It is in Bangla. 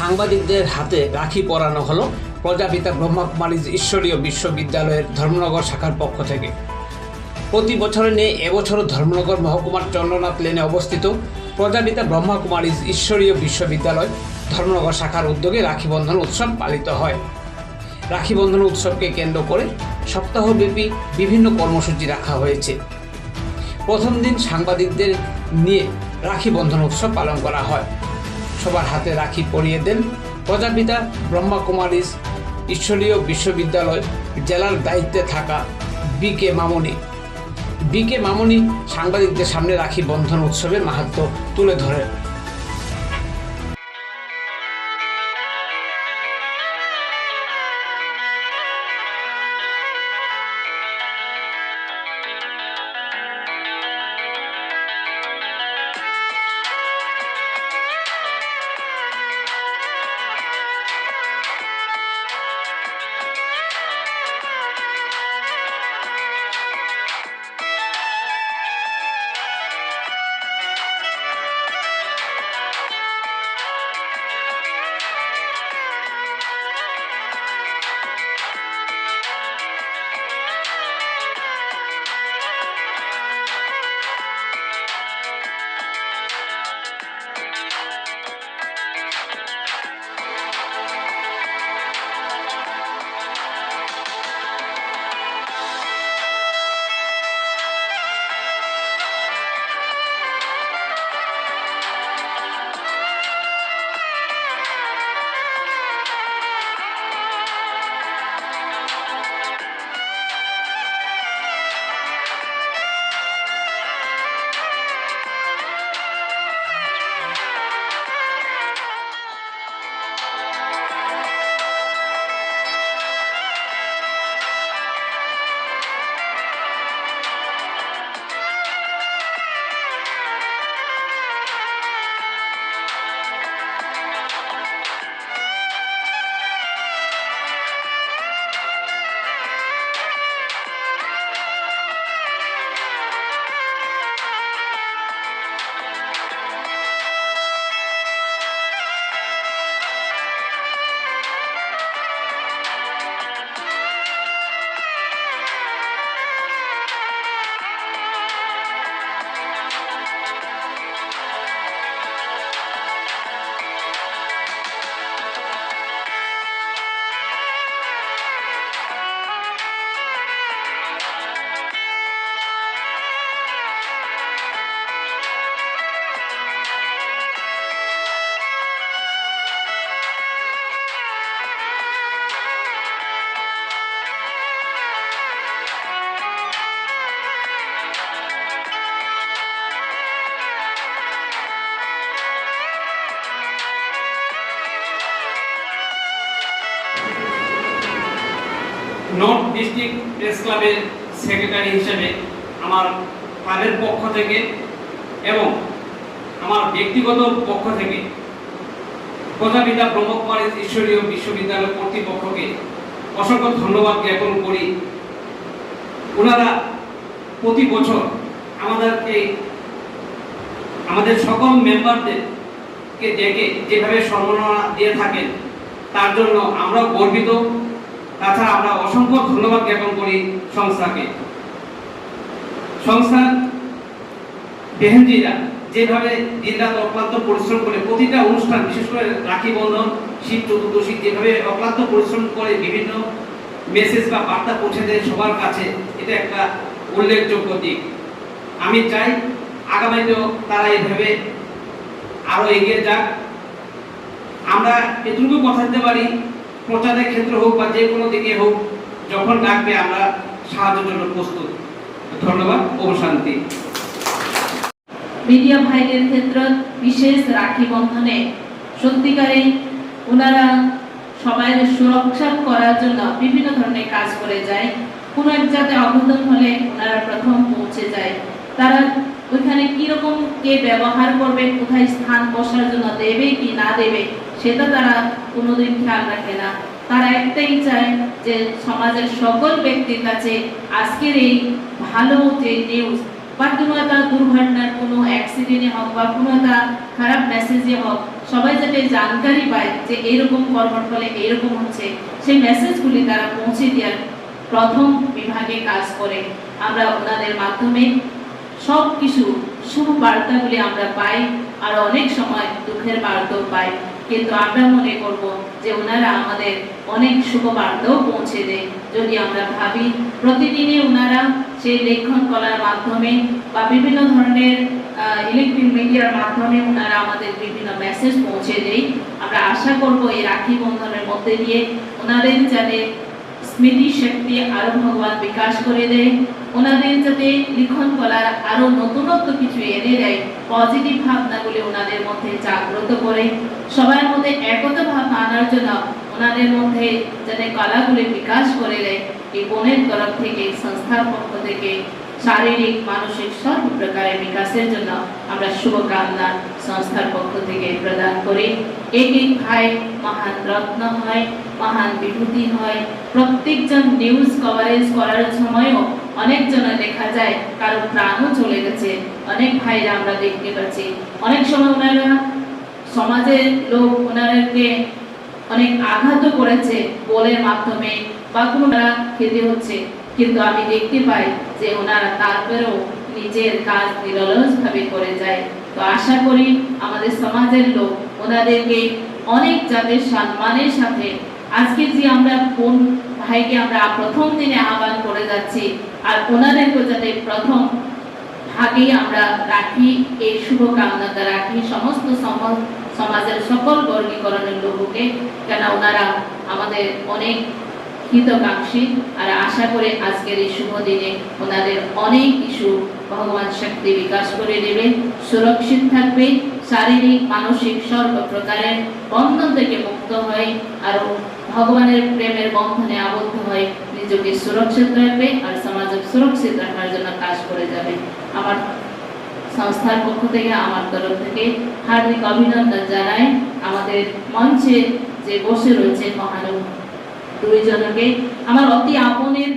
সাংবাদিকদের হাতে রাখি পরানো হলো প্রজাপিতা ব্রহ্মকুমারীজ ঈশ্বরীয় বিশ্ববিদ্যালয়ের ধর্মনগর শাখার পক্ষ থেকে। প্রতি বছরে নিয়ে এবছরও ধর্মনগর মহকুমার চন্দ্রনাথ লেনে অবস্থিত প্রজাপিতা ব্রহ্মকুমারীজ ঈশ্বরীয় বিশ্ববিদ্যালয় ধর্মনগর শাখার উদ্যোগে রাখি বন্ধন উৎসব পালিত হয়। রাখি বন্ধন উৎসবকে কেন্দ্র করে সপ্তাহব্যাপী বিভিন্ন কর্মসূচি রাখা হয়েছে। প্রথম দিন সাংবাদিকদের নিয়ে রাখি বন্ধন উৎসব পালন করা হয়। সবার হাতে রাখি পরিয়ে দেন প্রজাপিতা ব্রহ্মকুমারীজ ঈশ্বরীয় বিশ্ববিদ্যালয় জেলার দায়িত্বে থাকা বি.কে. মামনি। বি.কে. মামনি সাংবাদিকদের সামনে রাখি বন্ধন উৎসবের মাহাত্ম্য তুলে ধরেন। নর্থ ডিস্ট্রিক্ট প্রেস ক্লাবের সেক্রেটারি হিসেবে আমার ক্লাবের পক্ষ থেকে এবং আমার ব্যক্তিগত পক্ষ থেকে প্রজাপিতা ব্রহ্মকুমারীজ ঈশ্বরীয় বিশ্ববিদ্যালয় কর্তৃপক্ষকে অসংখ্য ধন্যবাদ জ্ঞাপন করি। ওনারা প্রতি বছর আমাদের সকল মেম্বারদেরকে ডেকে যেভাবে সম্মাননা দিয়ে থাকেন তার জন্য আমরা গর্বিত। তাছাড়া আমরা অসংখ্য ধন্যবাদ জ্ঞাপন করি সংস্থাকে। সংস্থার বেহেনজিরা যেভাবে দিনরাত অক্লান্ত পরিশ্রম করে প্রতিটা অনুষ্ঠান, বিশেষ করে রাখি বন্ধন, শিব চতুর্দশী, যেভাবে অক্লান্ত পরিশ্রম করে বিভিন্ন মেসেজ বা বার্তা পৌঁছে দেয় সবার কাছে, এটা একটা উল্লেখযোগ্য দিক। আমি চাই আগামীতেও তারা এইভাবে আরো এগিয়ে যাক। আমরা এটুকু কথা দিতে পারি, প্রচারের ক্ষেত্রে হোক বা যে কোনো দিকে হোক, যখন ডাকবে আমরা সাহায্যের জন্য প্রস্তুত। ধন্যবাদ ও শান্তি। মিডিয়া ভাইদের ক্ষেত্রে বিশেষ রাখি বন্ধনে সত্যিকারে ওনারা সবাই সুরক্ষা করার জন্য বিভিন্ন ধরনের কাজ করে যায়। কোনো এক জায়গায় অঘটন হলে ওনারা প্রথম পৌঁছে যায়। তারা ওইখানে কিরকম কে ব্যবহার করবে, কোথায় স্থান বসার জন্য দেবে কি না দেবে, সেটা তারা কোনোদিন খেয়াল রাখে না। তারা একটাই চায় যে সমাজের সকল ব্যক্তির কাছে আজকের এই ভালো যে নিউজ বা কোনো একটা দুর্ঘটনার কোনো অ্যাক্সিডেন্টে হোক বা কোনো একটা খারাপ মেসেজে হোক, সবাই যাতে জানকারি পায় যে এইরকম কর্মের ফলে এইরকম হচ্ছে, সেই মেসেজগুলি তারা পৌঁছে দেওয়ার প্রথম বিভাগে কাজ করে। আমরা ওনাদের মাধ্যমে সব কিছু শুভ বার্তাগুলি আমরা পাই, আর অনেক সময় দুঃখের বার্তাও পাই, কিন্তু আমরা মনে করব যে ওনারা আমাদের অনেক শুভ বার্তাও পৌঁছে দেয় যদি আমরা ভাবি প্রতিদিনই ওনারা সেই লেখন কলার মাধ্যমে বা বিভিন্ন ধরনের ইলেকট্রিক মিডিয়ার মাধ্যমে ওনারা আমাদের বিভিন্ন মেসেজ পৌঁছে দেয়। আমরা আশা করব এই রাখি বন্ধনের মধ্যে দিয়ে ওনাদের যাতে স্মৃতি শক্তি আরো ভগবান বিকাশ করে দেয়, ওনাদের যাতে লিখন কলার আরো নতুনত্ব কিছু এনে দেয়, পজিটিভ ভাবনাগুলি ওনাদের মধ্যে জাগ্রত করে, সবার মধ্যে একতা ভাবনা আনার জন্য ওনাদের মধ্যে যাতে কলাগুলি বিকাশ করে দেয়। এই বোনের তরফ থেকে, সংস্থার পক্ষ থেকে শারীরিক মানসিক সব প্রকারের বিকাশের জন্য আমরা শুভকামনা সংস্থার পক্ষ থেকে প্রদান করি। এক এক ভাই মহান রত্ন হয়, মহান বিভূতি হয়। প্রত্যেকজন নিউজ কভারেজ করার সময়ও অনেকজন দেখা যায় কারো প্রাণও চলে গেছে, অনেক ভাইরা আমরা দেখতে পাচ্ছি। অনেক সময় ওনারা সমাজের লোক ওনাদেরকে অনেক আঘাত করেছে বলের মাধ্যমে বা কোনো খেতে হচ্ছে, কিন্তু আমি দেখতে পাই যে ওনারা তারপরেও নিজের কাজ নিরলসভাবে করে যায়। তো আশা করি আমাদের সমাজের লোক ওনাদেরকে অনেক যাতে সম্মানের সাথে আজকে যে আমরা কোন ভাইকে আমরা প্রথম দিনে আহ্বান করে যাচ্ছি, আর ওনাদেরকেও যাতে প্রথম ভাগে আমরা রাখি, এই শুভকামনাটা রাখি সমস্ত সমাজের সকল বর্গীকরণের লোককে, কেন ওনারা আমাদের অনেক হিতকাঙ্ক্ষী। আর আশা করে আজকের এই শুভ দিনে ওনাদের অনেক কিছু ভগবান শক্তি বিকাশ করে দেবে, সুরক্ষিত থাকবে, শারীরিক মানসিক সর্ব প্রকারের বন্ধন থেকে মুক্ত হয়, আর ভগবানের প্রেমের বন্ধনে আবদ্ধ হয় নিজেকে সুরক্ষিত রাখবে আর সমাজকে সুরক্ষিত রাখার জন্য কাজ করে যাবে। আমার সংস্থার পক্ষ থেকে, আমার তরফ থেকে হার্দিক অভিনন্দন জানাই আমাদের মঞ্চে যে বসে রয়েছে মহানুভ দুইজনকে, আমার অতি আপনের